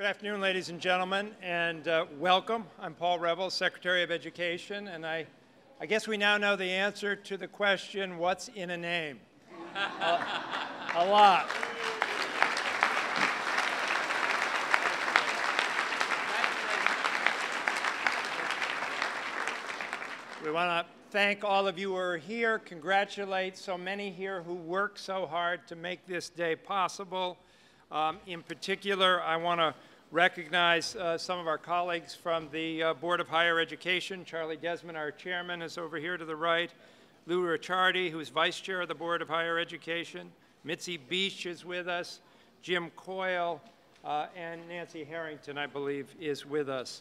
Good afternoon, ladies and gentlemen, and welcome. I'm Paul Reville, Secretary of Education, and I guess we now know the answer to the question, what's in a name? A lot. We want to thank all of you who are here, congratulate so many here who work so hard to make this day possible. In particular, I want to recognize some of our colleagues from the Board of Higher Education. Charlie Desmond, our chairman, is over here to the right. Lou Ricciardi, who is vice chair of the Board of Higher Education. Mitzi Beach is with us. Jim Coyle and Nancy Harrington, I believe, is with us.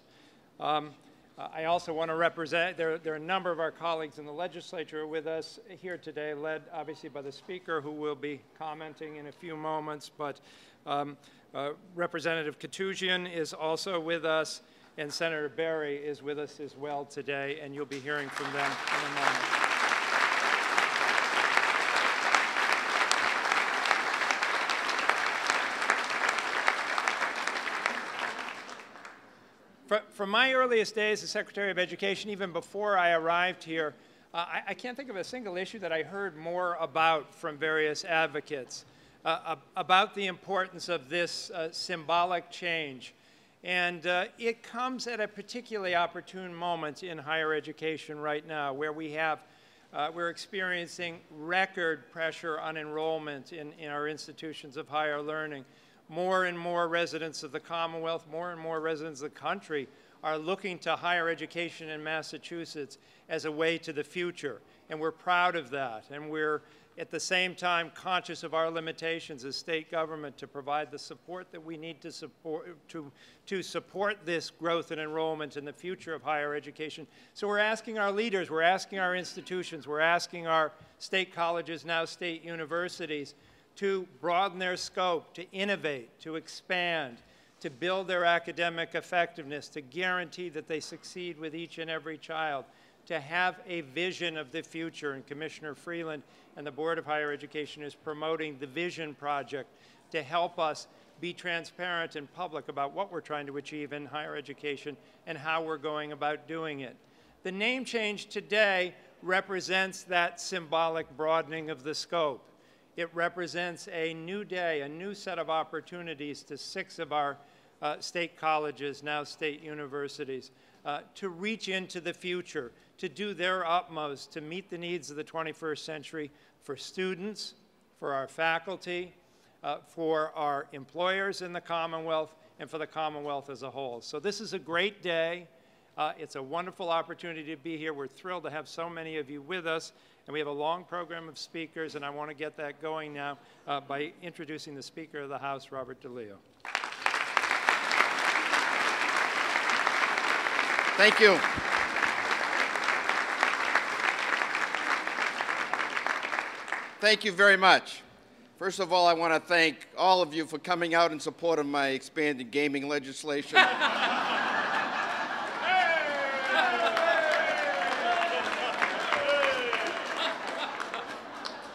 I also want to represent, there are a number of our colleagues in the legislature with us here today, led obviously by the Speaker, who will be commenting in a few moments, but Representative Katusian is also with us, and Senator Berry is with us as well today, and you'll be hearing from them in a moment. From my earliest days as Secretary of Education, even before I arrived here, I can't think of a single issue that I heard more about from various advocates. About the importance of this symbolic change. And it comes at a particularly opportune moment in higher education right now, where we're experiencing record pressure on enrollment in our institutions of higher learning. More and more residents of the Commonwealth, more and more residents of the country are looking to higher education in Massachusetts as a way to the future. And we're proud of that. And we're at the same time conscious of our limitations as state government to provide the support that we need to support this growth and enrollment in the future of higher education. So we're asking our leaders, we're asking our institutions, we're asking our state colleges, now state universities, to broaden their scope, to innovate, to expand, to build their academic effectiveness, to guarantee that they succeed with each and every child, to have a vision of the future. And Commissioner Freeland and the Board of Higher Education is promoting the Vision Project to help us be transparent and public about what we're trying to achieve in higher education and how we're going about doing it. The name change today represents that symbolic broadening of the scope. It represents a new day, a new set of opportunities to 6 of our state colleges, now state universities, to reach into the future, to do their utmost to meet the needs of the 21st century for students, for our faculty, for our employers in the Commonwealth, and for the Commonwealth as a whole. So this is a great day. It's a wonderful opportunity to be here. We're thrilled to have so many of you with us, and we have a long program of speakers, and I want to get that going now by introducing the Speaker of the House, Robert DeLeo. Thank you. Thank you very much. First of all, I want to thank all of you for coming out in support of my expanded gaming legislation.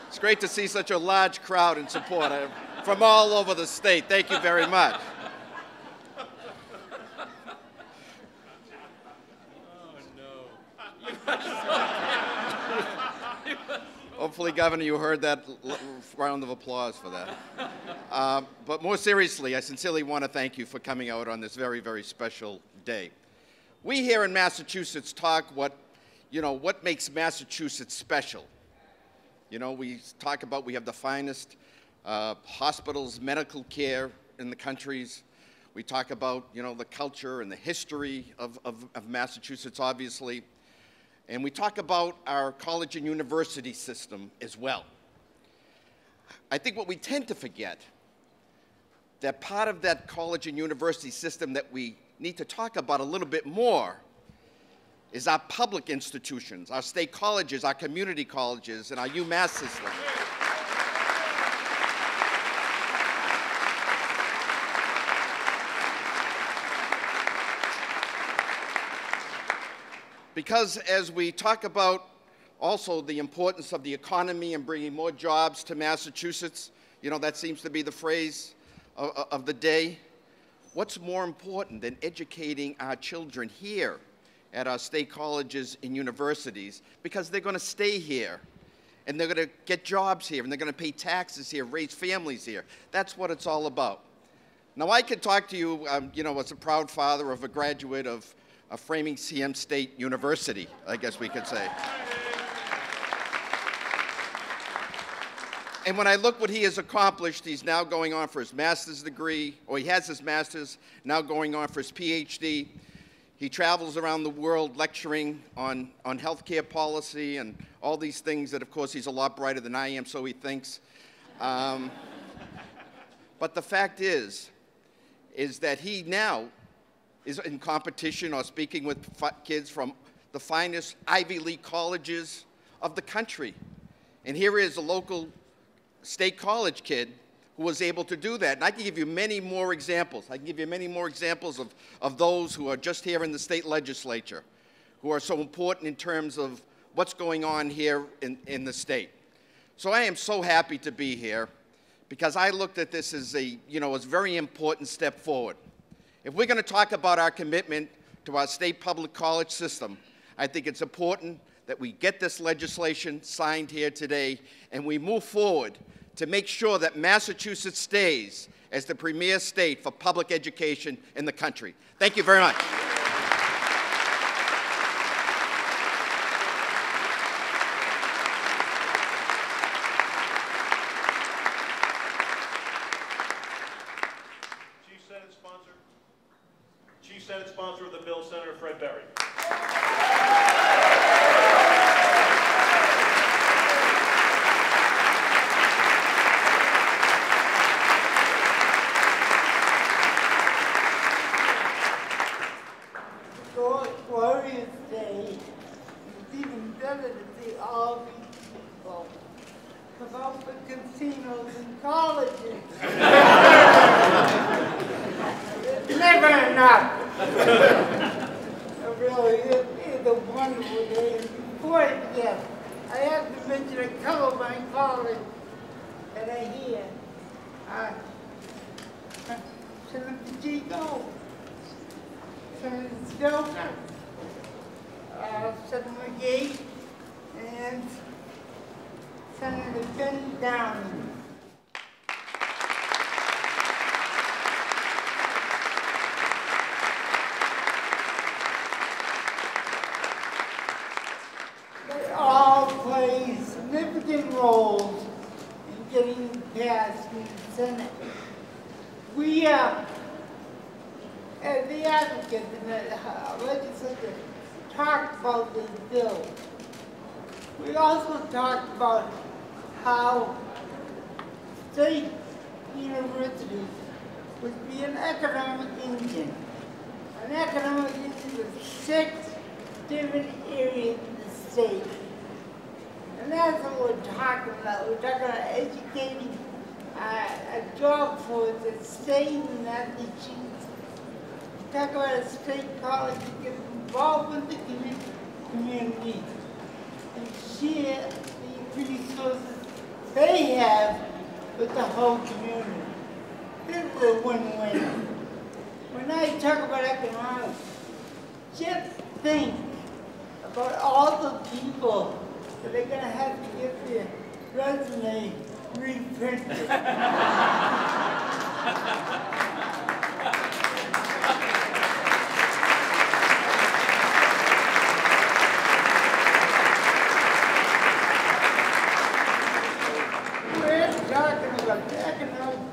It's great to see such a large crowd in support from all over the state. Thank you very much. Hopefully, Governor, you heard that round of applause for that. But more seriously, I sincerely want to thank you for coming out on this very, very special day. We here in Massachusetts talk what makes Massachusetts special. You know, we talk about we have the finest hospitals, medical care in the countries. We talk about, the culture and the history of Massachusetts, obviously. And we talk about our college and university system as well. I think what we tend to forget, that part of that college and university system that we need to talk about a little bit more is our public institutions, our state colleges, our community colleges, and our UMass system. Because as we talk about also the importance of the economy and bringing more jobs to Massachusetts, that seems to be the phrase of the day. what's more important than educating our children here at our state colleges and universities, because they're going to stay here, and they're going to get jobs here, and they're going to pay taxes here, raise families here. That's what it's all about. Now, I could talk to you, you know, as a proud father of a graduate of Framingham State University, I guess we could say. And when I look what he has accomplished, he's now going on for his master's degree, or he has his master's, now going on for his PhD. He travels around the world lecturing on healthcare policy and all these things that, of course, he's a lot brighter than I am, so he thinks. But the fact is that he now is in competition or speaking with kids from the finest Ivy League colleges of the country. And here is a local state college kid who was able to do that. And I can give you many more examples. I can give you many more examples of those who are just here in the state legislature, who are so important in terms of what's going on here in the state. So I am so happy to be here, because I looked at this as a very important step forward. If we're going to talk about our commitment to our state public college system, I think it's important that we get this legislation signed here today, and we move forward to make sure that Massachusetts stays as the premier state for public education in the country. Thank you very much. Chief Senate sponsor of the bill, Senator Fred Berry. Glorious day. It's even better to see all these people come out for casinos and colleges. It's never enough. Really, it's a wonderful day. And before I begin, I have to mention a couple of my colleagues that are here. Senator G. Gold. Senator Stoker, Senator McGee, and Senator Ben Downing. They all play significant roles in getting passed in the Senate. We as the advocates in the legislature talked about this bill. We also talked about how state universities would be an economic engine. An economic engine with 6 different areas in the state. And that's what we're talking about. We're talking about educating a job force that stays in Massachusetts. Talk about a state college that gets involved with the community and share the resources they have with the whole community. This is a win-win. When I talk about economics, just think about all the people that are going to have to get their resume reprinted.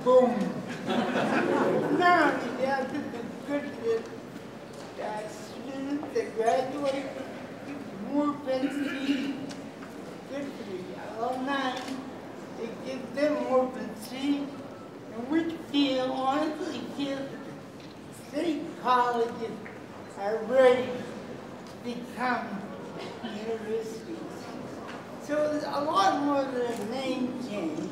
Boom. Not only that, this is good for the students that graduate, more prestige, good for the alumni, it gives them more prestige, and we honestly feel that the state colleges are ready to become universities. So it's a lot more than a name change.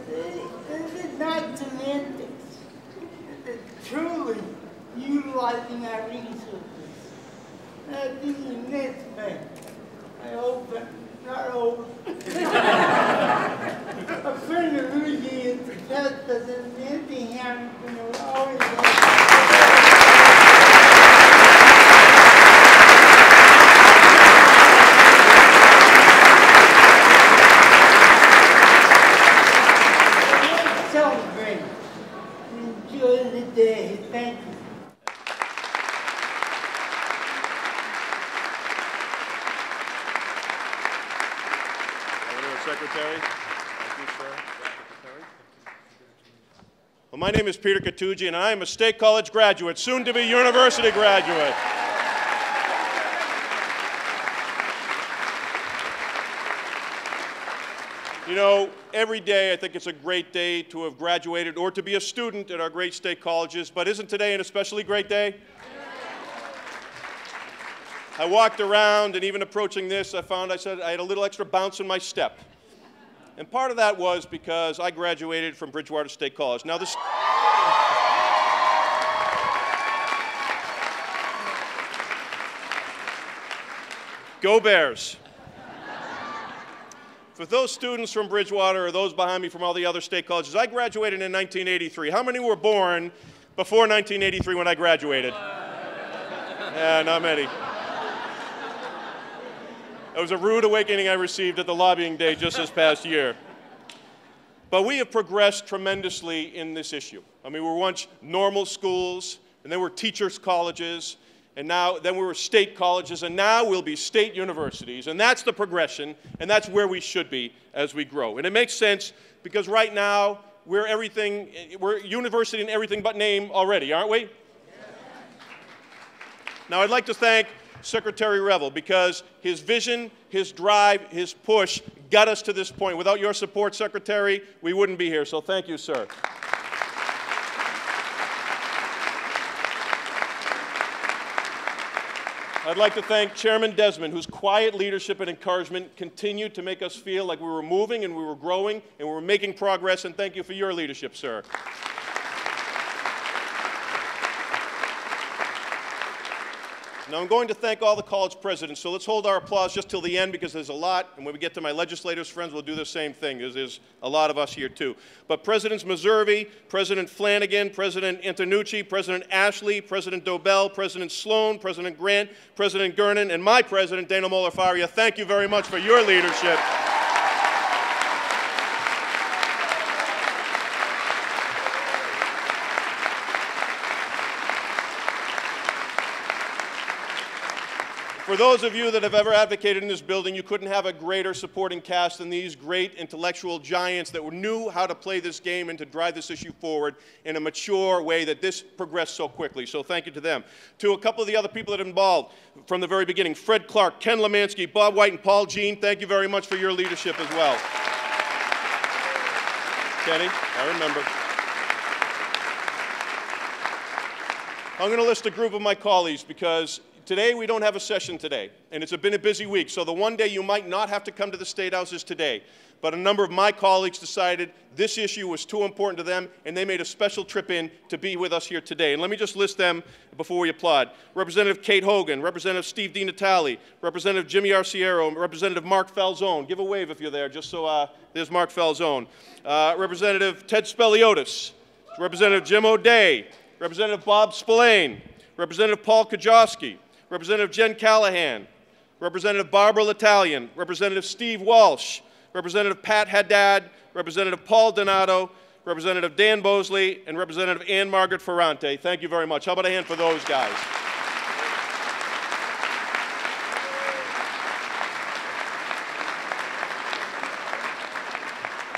This is not semantics. This is truly utilizing our resources. And I think in this way, I hope I'm not old. A friend of Luigi is the best, but then Nancy Hamilton will always day. Thank you. Secretary. Thank you, sir. Secretary. Well, my name is Peter Katujian, and I am a State College graduate, soon to be university graduate. You know, every day I think it's a great day to have graduated or to be a student at our great state colleges, but isn't today an especially great day? I walked around, and even approaching this, I said I had a little extra bounce in my step. And part of that was because I graduated from Bridgewater State College. Now this... Go Bears. For those students from Bridgewater or those behind me from all the other state colleges, I graduated in 1983. How many were born before 1983 when I graduated? Yeah, not many. It was a rude awakening I received at the lobbying day just this past year. But we have progressed tremendously in this issue. I mean, we were once normal schools, and then we're teachers' colleges, and then we were state colleges, and now we'll be state universities. And that's the progression, and that's where we should be as we grow. And it makes sense because right now we're university in everything but name already, aren't we? Now I'd like to thank Secretary Revel, because his vision, his drive, his push got us to this point. Without your support, Secretary, we wouldn't be here. So thank you, sir. I'd like to thank Chairman Desmond, whose quiet leadership and encouragement continued to make us feel like we were moving and we were growing and we were making progress. And thank you for your leadership, sir. Now I'm going to thank all the college presidents, so let's hold our applause just till the end because there's a lot, and when we get to my legislators' friends, we'll do the same thing. There's a lot of us here too. But Presidents Meservey, President Flanagan, President Antonucci, President Ashley, President Dobell, President Sloan, President Grant, President Gernon, and my president, Dana Moller-Faria, thank you very much for your leadership. For those of you that have ever advocated in this building, you couldn't have a greater supporting cast than these great intellectual giants that knew how to play this game and to drive this issue forward in a mature way that this progressed so quickly. So thank you to them. To a couple of the other people that are involved from the very beginning, Fred Clark, Ken Lemansky, Bob White, and Paul Jean, thank you very much for your leadership as well. Kenny, I remember. I'm going to list a group of my colleagues because today, we don't have a session today, and it's been a busy week. So the one day you might not have to come to the State House is today. But a number of my colleagues decided this issue was too important to them, and they made a special trip in to be with us here today. And let me just list them before we applaud. Representative Kate Hogan, Representative Steve DiNatale, Representative Jimmy Arciero, Representative Mark Falzone. Give a wave if you're there, just so there's Mark Falzone. Representative Ted Speliotis, Representative Jim O'Day, Representative Bob Spillane, Representative Paul Kajowski, Representative Jen Callahan, Representative Barbara L'Italian, Representative Steve Walsh, Representative Pat Haddad, Representative Paul Donato, Representative Dan Bosley, and Representative Ann Margaret Ferrante. Thank you very much. How about a hand for those guys?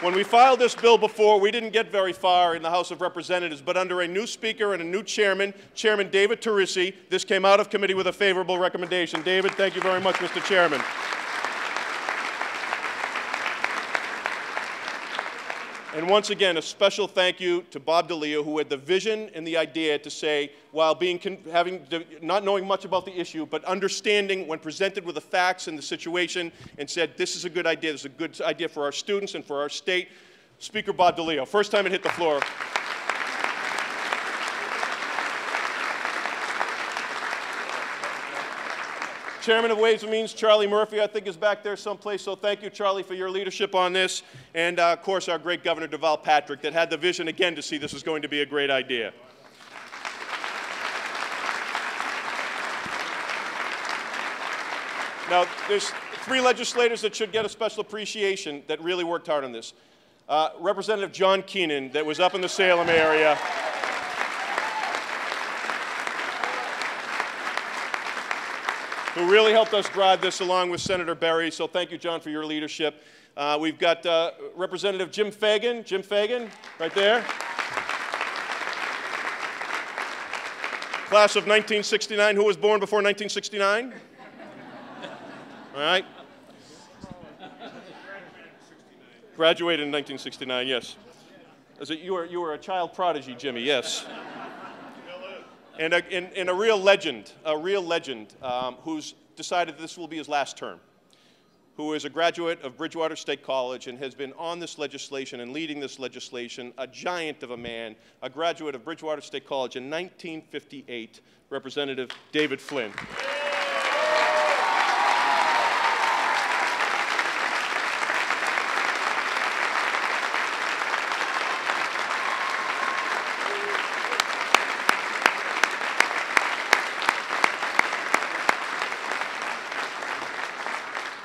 When we filed this bill before, we didn't get very far in the House of Representatives, but under a new speaker and a new chairman, Chairman David Turisi, this came out of committee with a favorable recommendation. David, thank you very much, Mr. Chairman. And once again, a special thank you to Bob DeLeo, who had the vision and the idea to say, while not knowing much about the issue, but understanding when presented with the facts and the situation, and said, this is a good idea, this is a good idea for our students and for our state. Speaker Bob DeLeo, first time it hit the floor. Chairman of Ways and Means, Charlie Murphy, I think is back there someplace, so thank you, Charlie, for your leadership on this. And, of course, our great Governor Deval Patrick that had the vision, again, to see this was going to be a great idea. Now, there's three legislators that should get a special appreciation that really worked hard on this. Representative John Keenan, that was up in the Salem area. who really helped us drive this along with Senator Berry. So thank you, John, for your leadership. We've got Representative Jim Fagan. Jim Fagan, right there. Class of 1969. Who was born before 1969? All right. Graduated in 1969, yes. You were a child prodigy, Jimmy, yes. And a real legend, who's decided this will be his last term, who is a graduate of Bridgewater State College and has been on this legislation and leading this legislation, a giant of a man, a graduate of Bridgewater State College in 1958, Representative David Flynn.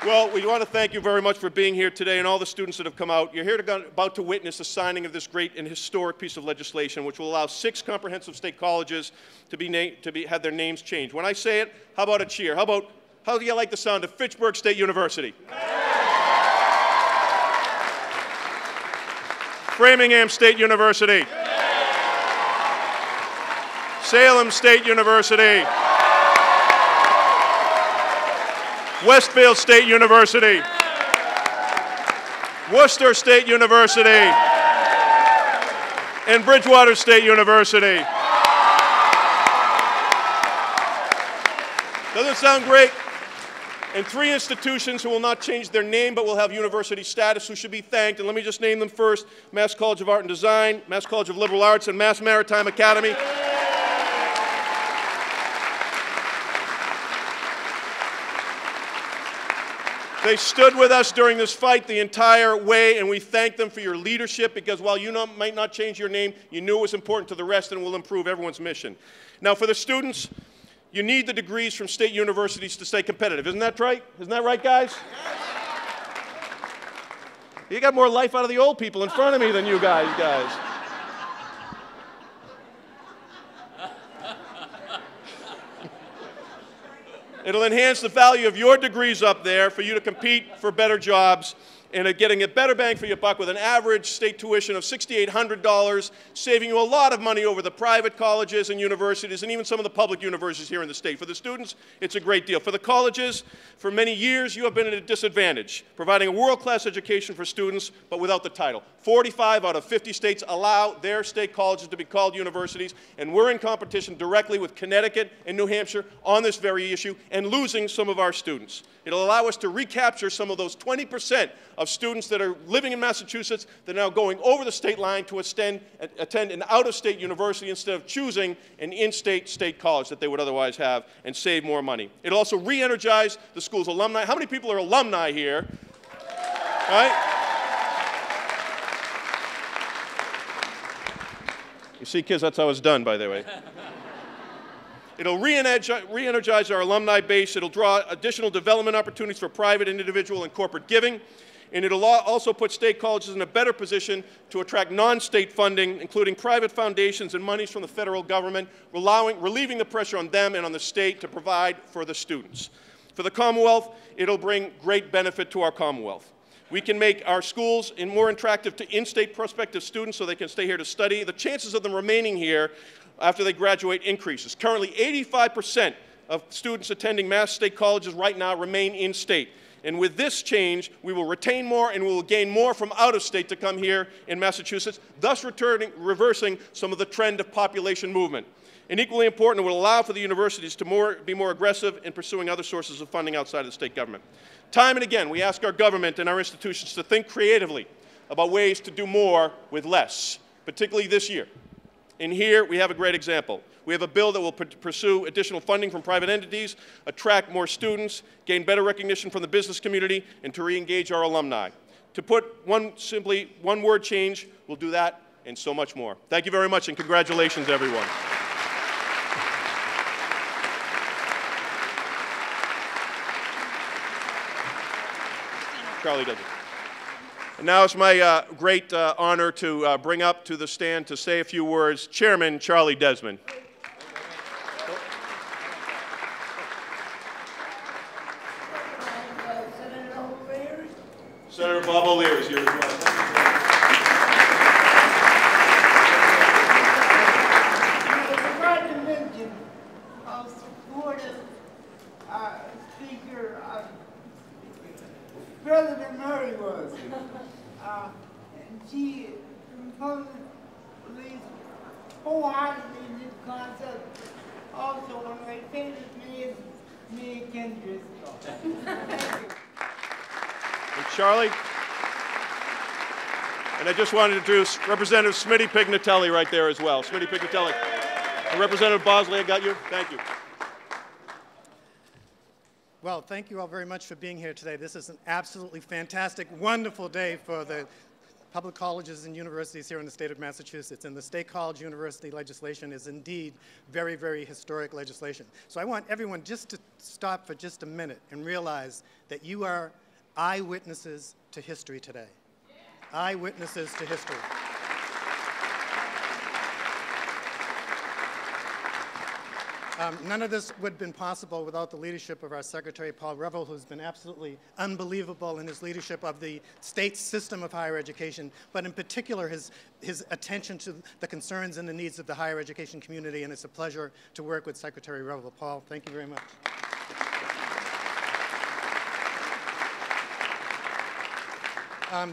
Well, we want to thank you very much for being here today and all the students that have come out. You're here about to witness the signing of this great and historic piece of legislation, which will allow 6 comprehensive state colleges to have their names changed. When I say it, how about a cheer? How do you like the sound of Fitchburg State University? Framingham State University. Salem State University. Westfield State University, Worcester State University, and Bridgewater State University. Doesn't it sound great? And 3 institutions who will not change their name but will have university status, who should be thanked. And let me just name them first: Mass College of Art and Design, Mass College of Liberal Arts, and Mass Maritime Academy. They stood with us during this fight the entire way, and we thank them for your leadership, because while you might not change your name, you knew it was important to the rest and will improve everyone's mission. Now, for the students, you need the degrees from state universities to stay competitive. Isn't that right? Isn't that right, guys? You got more life out of the old people in front of me than you guys. It'll enhance the value of your degrees up there for you to compete for better jobs and getting a better bang for your buck with an average state tuition of $6,800, saving you a lot of money over the private colleges and universities and even some of the public universities here in the state. For the students, it's a great deal. For the colleges, for many years, you have been at a disadvantage, providing a world-class education for students, but without the title. 45 out of 50 states allow their state colleges to be called universities, and we're in competition directly with Connecticut and New Hampshire on this very issue and losing some of our students. It'll allow us to recapture some of those 20% of students that are living in Massachusetts that are now going over the state line to attend an out-of-state university instead of choosing an in-state state college that they would otherwise have and save more money. It'll also re-energize the school's alumni. How many people are alumni here? Right? You see, kids, that's how it's done, by the way. It'll re-energize our alumni base. It'll draw additional development opportunities for private, individual, and corporate giving. And it'll also put state colleges in a better position to attract non-state funding, including private foundations and monies from the federal government, relieving the pressure on them and on the state to provide for the students. For the Commonwealth, it'll bring great benefit to our Commonwealth. We can make our schools more attractive to in-state prospective students so they can stay here to study. The chances of them remaining here after they graduate increases. Currently, 85% of students attending Mass state colleges right now remain in-state. And with this change, we will retain more and we will gain more from out of state to come here in Massachusetts, thus reversing some of the trend of population movement. And equally important, it will allow for the universities to be more aggressive in pursuing other sources of funding outside of the state government. Time and again, we ask our government and our institutions to think creatively about ways to do more with less, particularly this year. And here we have a great example. We have a bill that will pursue additional funding from private entities, attract more students, gain better recognition from the business community, and to re-engage our alumni. To put simply one word change, we'll do that and so much more. Thank you very much, and congratulations, everyone. Charlie does it. And now it's my great honor to bring up to the stand to say a few words, Chairman Charlie Desmond. Senator Bob O'Leary is here as well. I forgot to mention how supportive Speaker President Murray was. And she believes wholeheartedly in this concept. Also, one of my favorite names, me and Kendra. Thank you. And Charlie. And I just wanted to introduce Representative Smitty Pignatelli right there as well. Smitty Pignatelli. And Representative Bosley, I got you. Thank you. Well, thank you all very much for being here today. This is an absolutely fantastic, wonderful day for the public colleges and universities here in the state of Massachusetts. And the State College University legislation is indeed very, very historic legislation. So I want everyone just to stop for just a minute and realize that you are eyewitnesses to history today. Eyewitnesses to history. None of this would have been possible without the leadership of our Secretary, Paul Reville, who's been absolutely unbelievable in his leadership of the state system of higher education, but in particular his attention to the concerns and the needs of the higher education community, and it's a pleasure to work with Secretary Reville. Paul, thank you very much.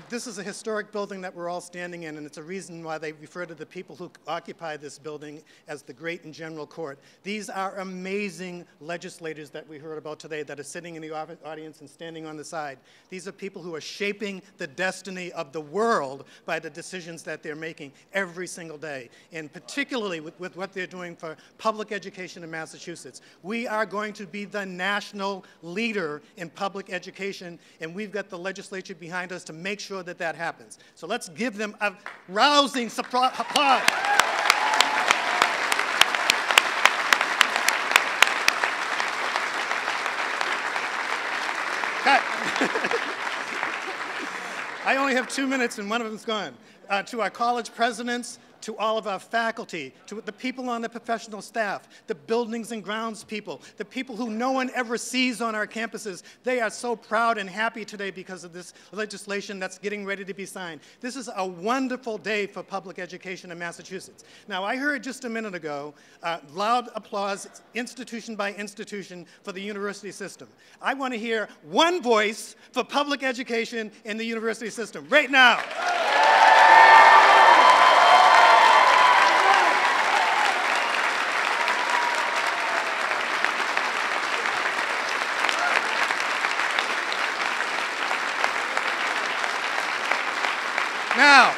This is a historic building that we're all standing in, and it's a reason why they refer to the people who occupy this building as the Great and General Court. These are amazing legislators that we heard about today that are sitting in the audience and standing on the side. These are people who are shaping the destiny of the world by the decisions that they're making every single day, and particularly with what they're doing for public education in Massachusetts. We are going to be the national leader in public education, and we've got the legislature behind us to make sure that that happens. So let's give them a rousing applause. I only have 2 minutes and one of them's gone. To our college presidents, to all of our faculty, to the people on the professional staff, the buildings and grounds people, the people who no one ever sees on our campuses. They are so proud and happy today because of this legislation that's getting ready to be signed. This is a wonderful day for public education in Massachusetts. Now, I heard just a minute ago loud applause, institution by institution, for the university system. I want to hear one voice for public education in the university system right now. Now,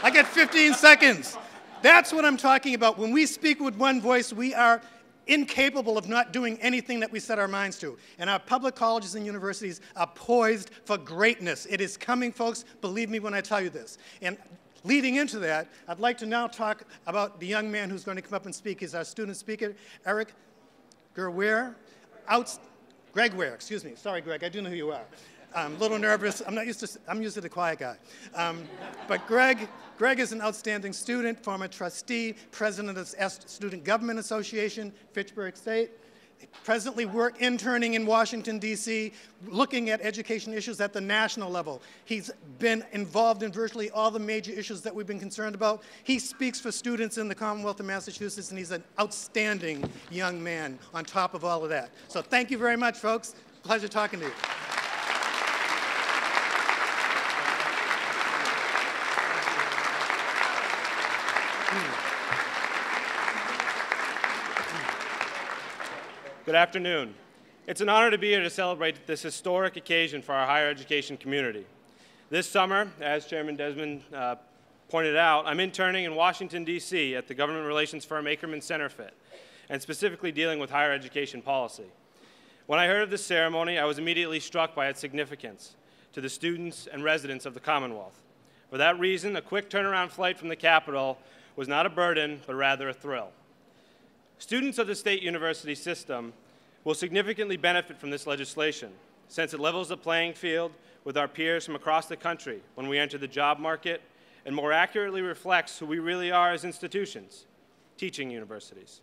I get 15 seconds. That's what I'm talking about. When we speak with one voice, we are incapable of not doing anything that we set our minds to. And our public colleges and universities are poised for greatness. It is coming, folks. Believe me when I tell you this. And leading into that, I'd like to now talk about the young man who's going to come up and speak. He's our student speaker, Eric Gerware. Greg Ware, excuse me. Sorry, Greg, I do know who you are. I'm a little nervous. I'm usually the quiet guy. But Greg is an outstanding student, former trustee, president of the Student Government Association, Fitchburg State. Presently interning in Washington, D.C., looking at education issues at the national level. He's been involved in virtually all the major issues that we've been concerned about. He speaks for students in the Commonwealth of Massachusetts, and he's an outstanding young man on top of all of that. So thank you very much, folks. Pleasure talking to you. Good afternoon. It's an honor to be here to celebrate this historic occasion for our higher education community. This summer, as Chairman Desmond pointed out, I'm interning in Washington, D.C. at the government relations firm Akerman Centerfit, and specifically dealing with higher education policy. When I heard of this ceremony, I was immediately struck by its significance to the students and residents of the Commonwealth. For that reason, a quick turnaround flight from the Capitol was not a burden, but rather a thrill. Students of the state university system will significantly benefit from this legislation, since it levels the playing field with our peers from across the country when we enter the job market and more accurately reflects who we really are as institutions, teaching universities.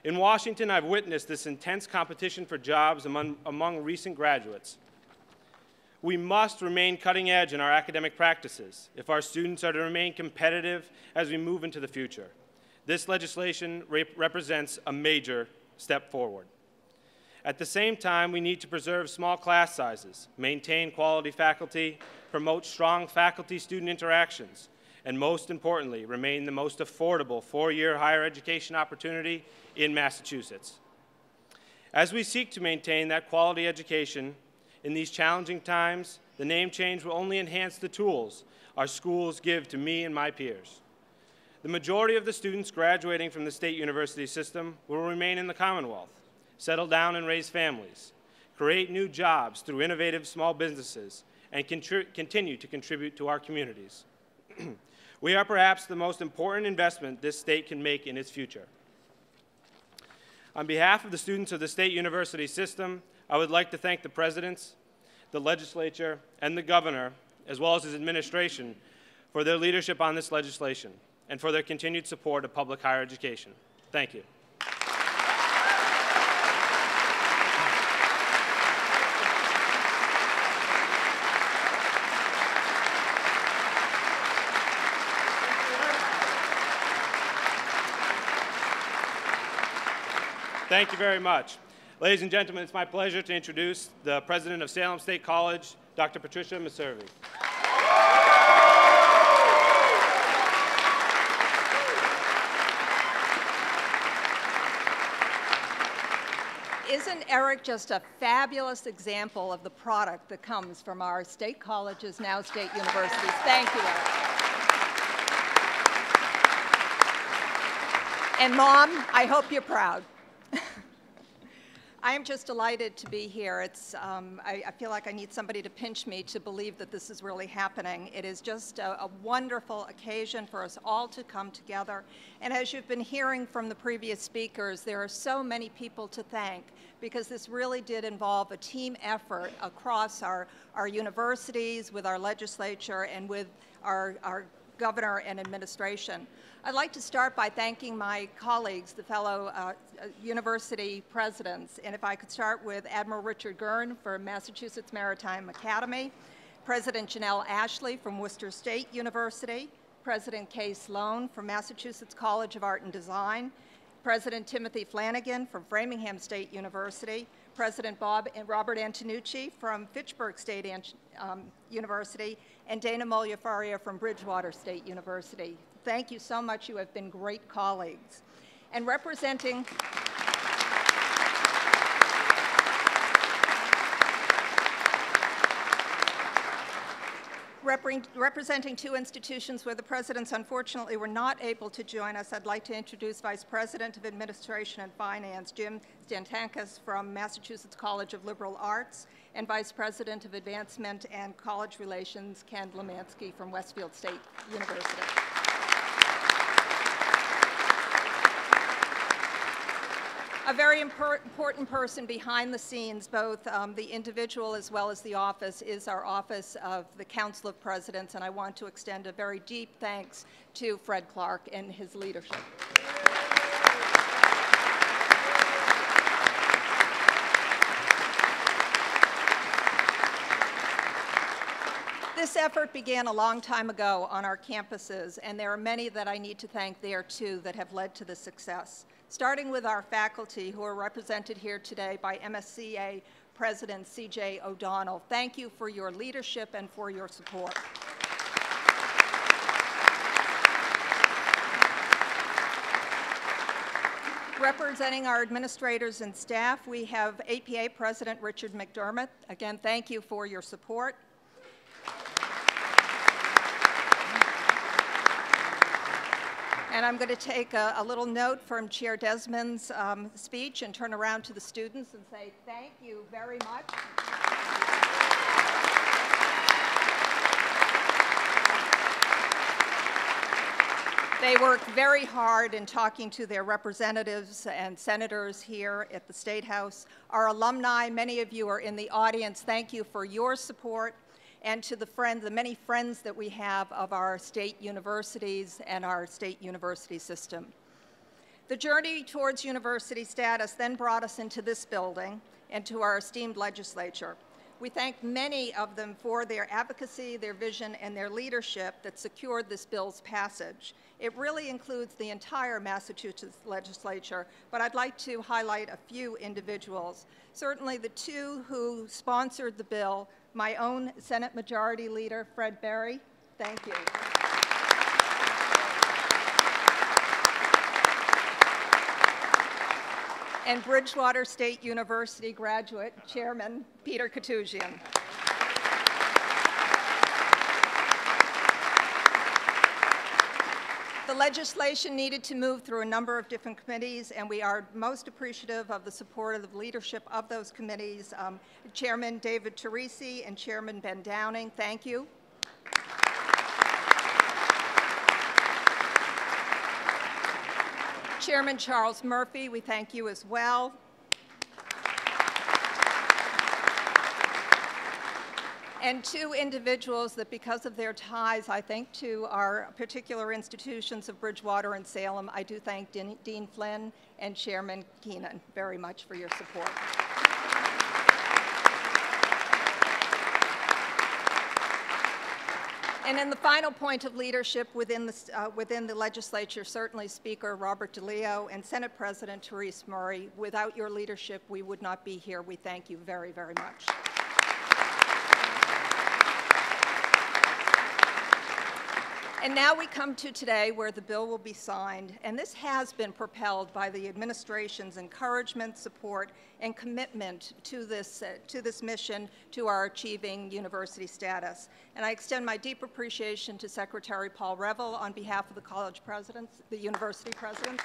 In Washington, I've witnessed this intense competition for jobs among recent graduates. We must remain cutting edge in our academic practices if our students are to remain competitive as we move into the future. This legislation represents a major step forward. At the same time, we need to preserve small class sizes, maintain quality faculty, promote strong faculty-student interactions, and most importantly, remain the most affordable four-year higher education opportunity in Massachusetts. As we seek to maintain that quality education in these challenging times, the name change will only enhance the tools our schools give to me and my peers. The majority of the students graduating from the state university system will remain in the Commonwealth, settle down and raise families, create new jobs through innovative small businesses, and continue to contribute to our communities. We are perhaps the most important investment this state can make in its future. On behalf of the students of the state university system, I would like to thank the presidents, the legislature, and the governor, as well as his administration, for their leadership on this legislation and for their continued support of public higher education. Thank you. Thank you very much. Ladies and gentlemen, it's my pleasure to introduce the president of Salem State College, Dr. Patricia Meservey. Isn't Eric just a fabulous example of the product that comes from our state colleges, now state universities? Thank you, Eric. And Mom, I hope you're proud. I am just delighted to be here. I feel like I need somebody to pinch me to believe that this is really happening. It is just a wonderful occasion for us all to come together. And as you've been hearing from the previous speakers, there are so many people to thank because this really did involve a team effort across our universities, with our legislature, and with our governor and administration. I'd like to start by thanking my colleagues, the fellow university presidents, and if I could start with Admiral Richard Gurn from Massachusetts Maritime Academy, President Janelle Ashley from Worcester State University, President Kay Sloan from Massachusetts College of Art and Design, President Timothy Flanagan from Framingham State University, President Robert Antonucci from Fitchburg State University, and Dana Mogliafaria from Bridgewater State University. Thank you so much. You have been great colleagues. And representing two institutions where the presidents unfortunately were not able to join us, I'd like to introduce Vice President of Administration and Finance, Jim Stantakas from Massachusetts College of Liberal Arts, and Vice President of Advancement and College Relations, Ken Lemansky from Westfield State University. A very important person behind the scenes, both the individual as well as the office, is our Office of the Council of Presidents, and I want to extend a very deep thanks to Fred Clark and his leadership. This effort began a long time ago on our campuses, and there are many that I need to thank there too that have led to the success. Starting with our faculty, who are represented here today by MSCA President C.J. O'Donnell. Thank you for your leadership and for your support. Representing our administrators and staff, we have APA President Richard McDermott. Again, thank you for your support. And I'm going to take a little note from Chair Desmond's speech and turn around to the students and say thank you very much. They worked very hard in talking to their representatives and senators here at the State House. Our alumni, many of you are in the audience, thank you for your support. And to the many friends that we have of our state universities and our state university system. The journey towards university status then brought us into this building and to our esteemed legislature. We thank many of them for their advocacy, their vision, and their leadership that secured this bill's passage. It really includes the entire Massachusetts legislature, but I'd like to highlight a few individuals. Certainly the two who sponsored the bill, my own Senate Majority Leader, Fred Berry. Thank you. And Bridgewater State University graduate, Chairman Peter Katusian. The legislation needed to move through a number of different committees, and we are most appreciative of the support of the leadership of those committees. Chairman David Teresi and Chairman Ben Downing, thank you. Chairman Charles Murphy, we thank you as well. And two individuals that, because of their ties, I think, to our particular institutions of Bridgewater and Salem, I do thank Dean Flynn and Chairman Keenan very much for your support. And in the final point of leadership within the legislature, certainly Speaker Robert DeLeo and Senate President Therese Murray, without your leadership, we would not be here. We thank you very, very much. And now we come to today where the bill will be signed, and this has been propelled by the administration's encouragement, support, and commitment to this mission, to our achieving university status. And I extend my deep appreciation to Secretary Paul Reville on behalf of the college presidents, the university presidents.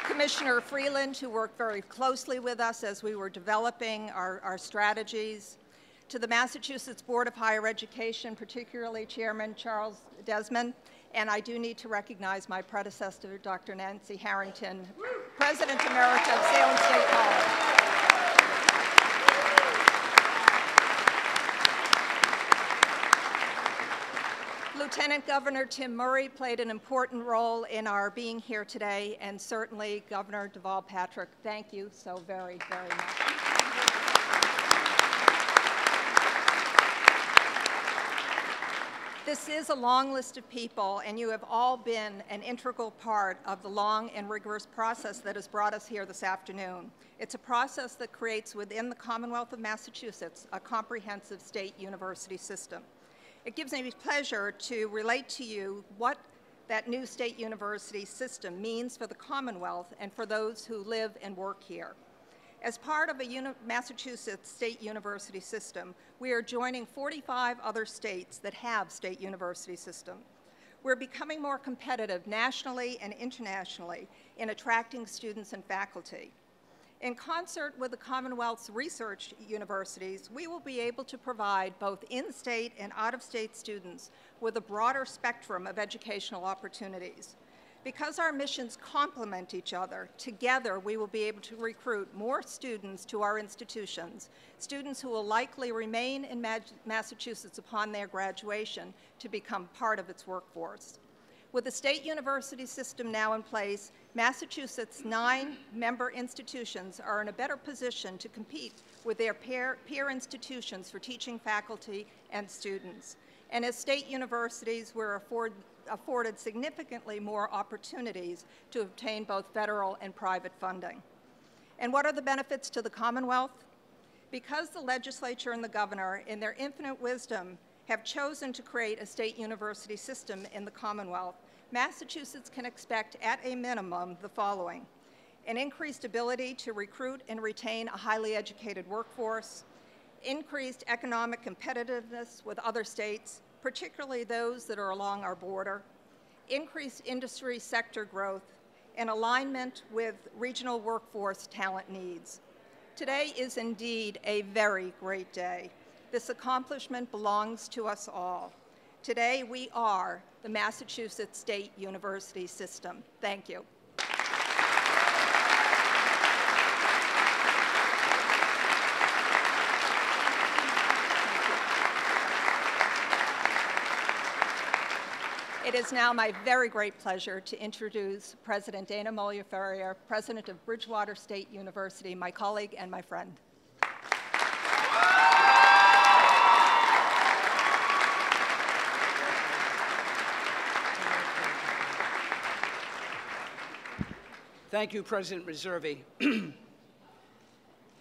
Commissioner Freeland, who worked very closely with us as we were developing our strategies. To the Massachusetts Board of Higher Education, particularly Chairman Charles Desmond, and I do need to recognize my predecessor, Dr. Nancy Harrington, President Emerita of Salem State College. Lieutenant Governor Tim Murray played an important role in our being here today, and certainly Governor Deval Patrick, thank you so very, very much. This is a long list of people, and you have all been an integral part of the long and rigorous process that has brought us here this afternoon. It's a process that creates within the Commonwealth of Massachusetts a comprehensive state university system. It gives me pleasure to relate to you what that new state university system means for the Commonwealth and for those who live and work here. As part of a Massachusetts state university system, we are joining 45 other states that have state university systems. We're becoming more competitive nationally and internationally in attracting students and faculty. In concert with the Commonwealth's research universities, we will be able to provide both in-state and out-of-state students with a broader spectrum of educational opportunities. Because our missions complement each other, together we will be able to recruit more students to our institutions, students who will likely remain in Massachusetts upon their graduation to become part of its workforce. With the state university system now in place, Massachusetts' 9 member institutions are in a better position to compete with their peer institutions for teaching faculty and students. And as state universities, we're afforded significantly more opportunities to obtain both federal and private funding. And what are the benefits to the Commonwealth? Because the legislature and the governor, in their infinite wisdom, have chosen to create a state university system in the Commonwealth, Massachusetts can expect at a minimum the following: an increased ability to recruit and retain a highly educated workforce, increased economic competitiveness with other states, particularly those that are along our border, increased industry sector growth, and alignment with regional workforce talent needs. Today is indeed a very great day. This accomplishment belongs to us all. Today we are the Massachusetts State University System. Thank you. It is now my very great pleasure to introduce President Dana Molia-Ferrier, President of Bridgewater State University, my colleague and my friend. Thank you, President Reserve.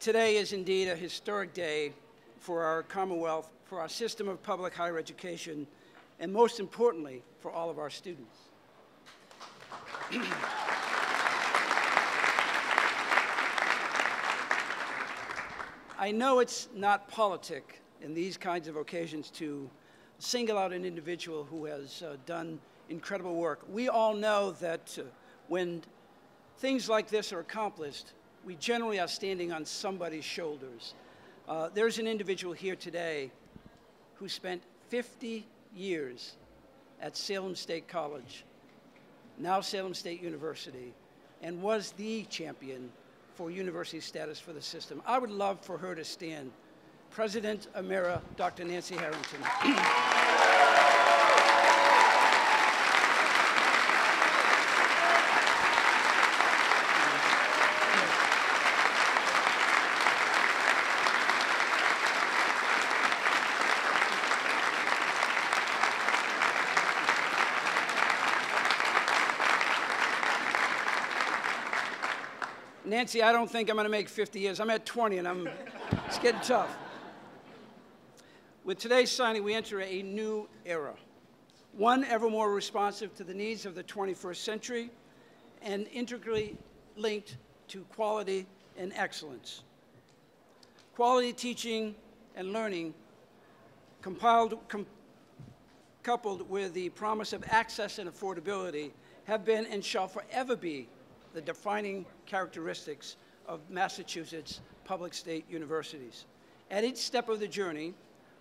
Today is indeed a historic day for our Commonwealth, for our system of public higher education, and most importantly, for all of our students. I know it's not politic in these kinds of occasions to single out an individual who has done incredible work. We all know that when things like this are accomplished, we generally are standing on somebody's shoulders. There's an individual here today who spent 50 years at Salem State College, now Salem State University, and was the champion for university status for the system. I would love for her to stand. President Emera, Dr. Nancy Harrington. Nancy, I don't think I'm going to make 50 years. I'm at 20, and it's getting tough. With today's signing, we enter a new era, one ever more responsive to the needs of the 21st century and integrally linked to quality and excellence. Quality teaching and learning coupled with the promise of access and affordability have been and shall forever be the defining characteristics of Massachusetts public state universities. At each step of the journey,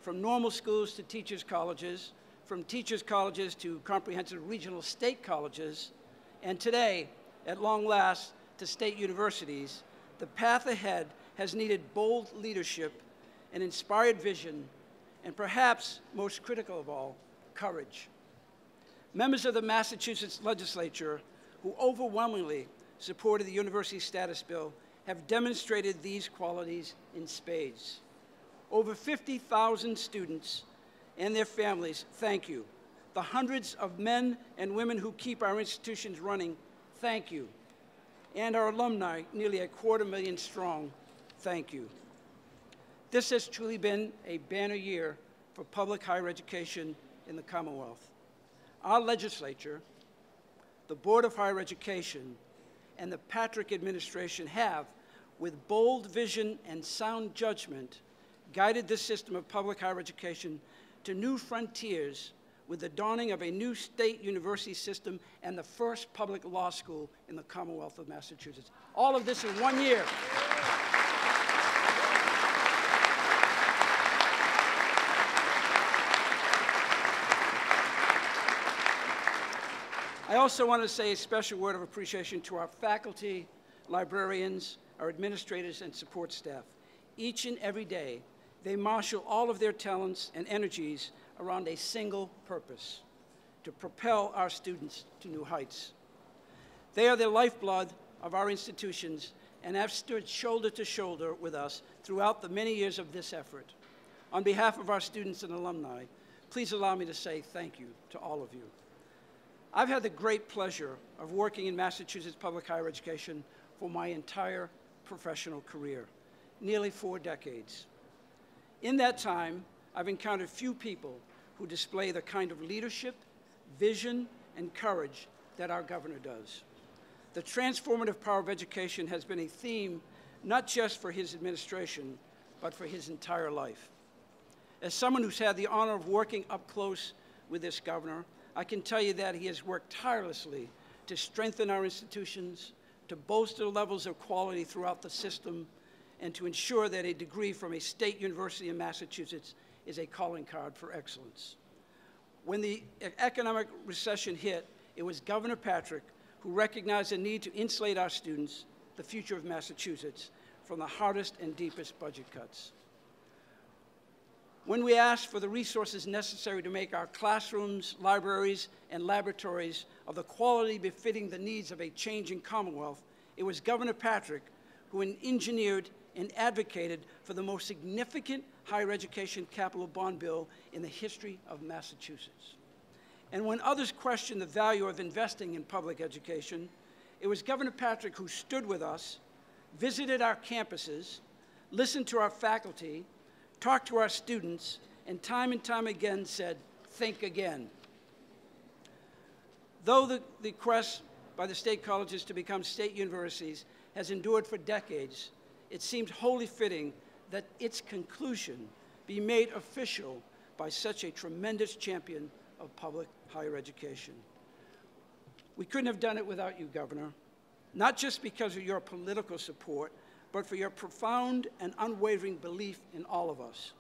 from normal schools to teachers' colleges, from teachers' colleges to comprehensive regional state colleges, and today, at long last, to state universities, the path ahead has needed bold leadership, an inspired vision, and perhaps most critical of all, courage. Members of the Massachusetts legislature who overwhelmingly supported the University Status Bill have demonstrated these qualities in spades. Over 50,000 students and their families, thank you. The hundreds of men and women who keep our institutions running, thank you. And our alumni, nearly 250,000 strong, thank you. This has truly been a banner year for public higher education in the Commonwealth. Our legislature, the Board of Higher Education, and the Patrick administration have, with bold vision and sound judgment, guided this system of public higher education to new frontiers with the dawning of a new state university system and the first public law school in the Commonwealth of Massachusetts. All of this in 1 year. I also want to say a special word of appreciation to our faculty, librarians, our administrators, and support staff. Each and every day, they marshal all of their talents and energies around a single purpose: to propel our students to new heights. They are the lifeblood of our institutions and have stood shoulder to shoulder with us throughout the many years of this effort. On behalf of our students and alumni, please allow me to say thank you to all of you. I've had the great pleasure of working in Massachusetts public higher education for my entire professional career, nearly 4 decades. In that time, I've encountered few people who display the kind of leadership, vision, and courage that our governor does. The transformative power of education has been a theme not just for his administration, but for his entire life. As someone who's had the honor of working up close with this governor, I can tell you that he has worked tirelessly to strengthen our institutions, to bolster levels of quality throughout the system, and to ensure that a degree from a state university in Massachusetts is a calling card for excellence. When the economic recession hit, it was Governor Patrick who recognized the need to insulate our students, the future of Massachusetts, from the hardest and deepest budget cuts. when we asked for the resources necessary to make our classrooms, libraries, and laboratories of the quality befitting the needs of a changing Commonwealth, it was Governor Patrick who engineered and advocated for the most significant higher education capital bond bill in the history of Massachusetts. And when others questioned the value of investing in public education, it was Governor Patrick who stood with us, visited our campuses, listened to our faculty, talked to our students, and time again said, think again. Though the quest by the state colleges to become state universities has endured for decades, it seems wholly fitting that its conclusion be made official by such a tremendous champion of public higher education. We couldn't have done it without you, Governor, not just because of your political support, but for your profound and unwavering belief in all of us.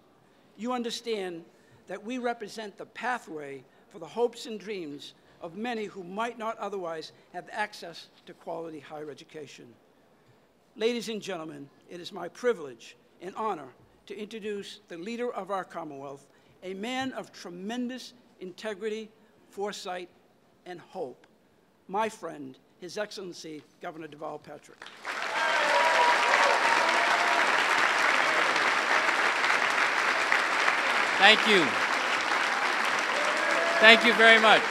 You understand that we represent the pathway for the hopes and dreams of many who might not otherwise have access to quality higher education. Ladies and gentlemen, it is my privilege and honor to introduce the leader of our Commonwealth, a man of tremendous integrity, foresight, and hope, my friend, His Excellency, Governor Deval Patrick. Thank you. Thank you very much.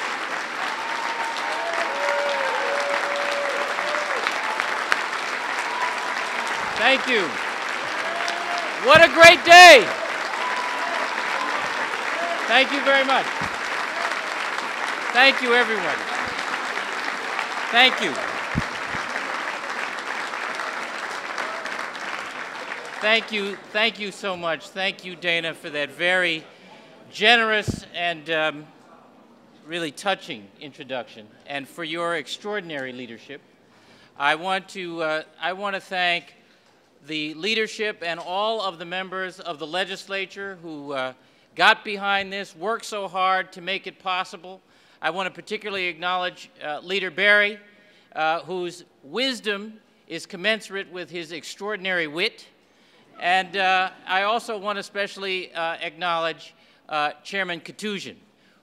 Thank you. What a great day. Thank you very much. Thank you, everyone. Thank you. Thank you. Thank you so much. Thank you, Dana, for that very generous and really touching introduction, and for your extraordinary leadership. I want to thank the leadership and all of the members of the legislature who got behind this, worked so hard to make it possible. I want to particularly acknowledge Leader Barry, whose wisdom is commensurate with his extraordinary wit. And I also want to especially acknowledge Chairman Katusian,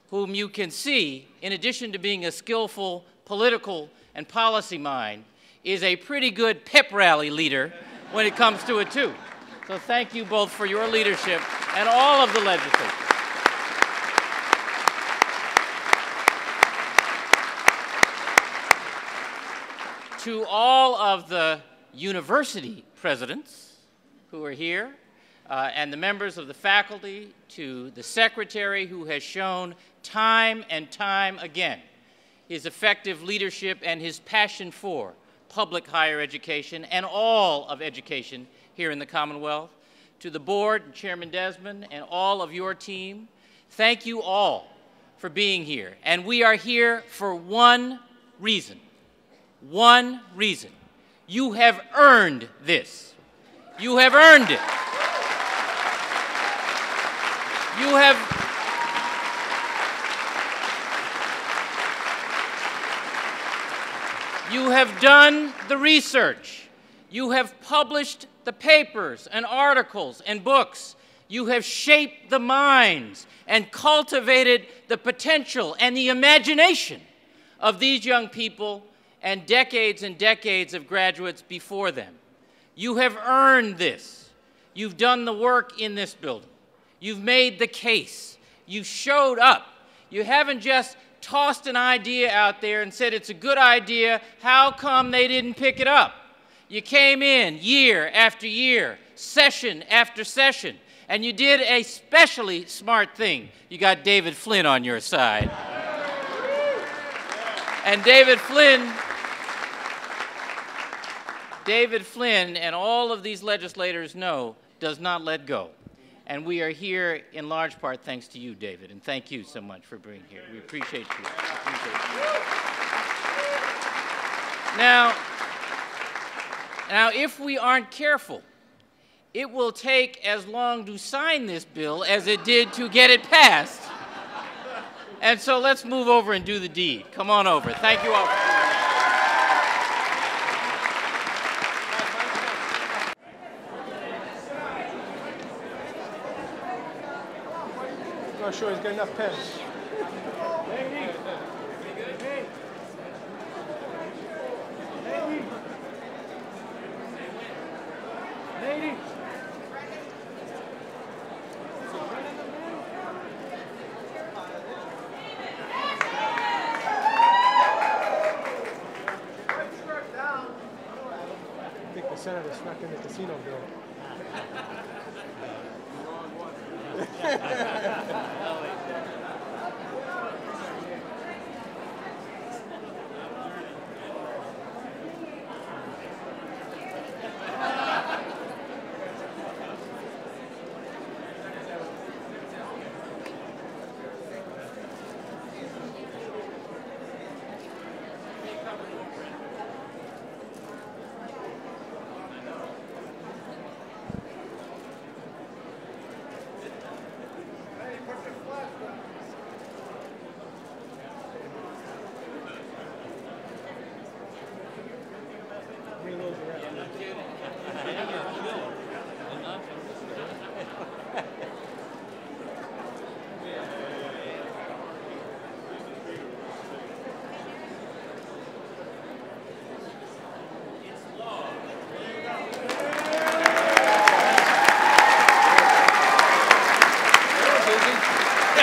whom you can see, in addition to being a skillful political and policy mind, is a pretty good pep rally leader when it comes to it, too. So thank you both for your leadership and all of the legislature. To all of the university presidents who are here, and the members of the faculty, to the secretary who has shown time and time again his effective leadership and his passion for public higher education and all of education here in the Commonwealth, to the board, Chairman Desmond, and all of your team, thank you all for being here. And we are here for one reason. One reason. You have earned this. You have earned it. You have done the research. You have published the papers and articles and books. You have shaped the minds and cultivated the potential and the imagination of these young people and decades of graduates before them. You have earned this. You've done the work in this building. You've made the case. You showed up. You haven't just tossed an idea out there and said it's a good idea, how come they didn't pick it up? You came in year after year, session after session, and you did a specially smart thing. You got David Flynn on your side. And David Flynn and all of these legislators know does not let go. And we are here in large part thanks to you, David, and thank you so much for being here. We appreciate you. Now, if we aren't careful, it will take as long to sign this bill as it did to get it passed. And so let's move over and do the deed. Come on over. Thank you all for being here. not sure he's got enough pens. I think the senator snuck in the casino bill.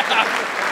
Yeah.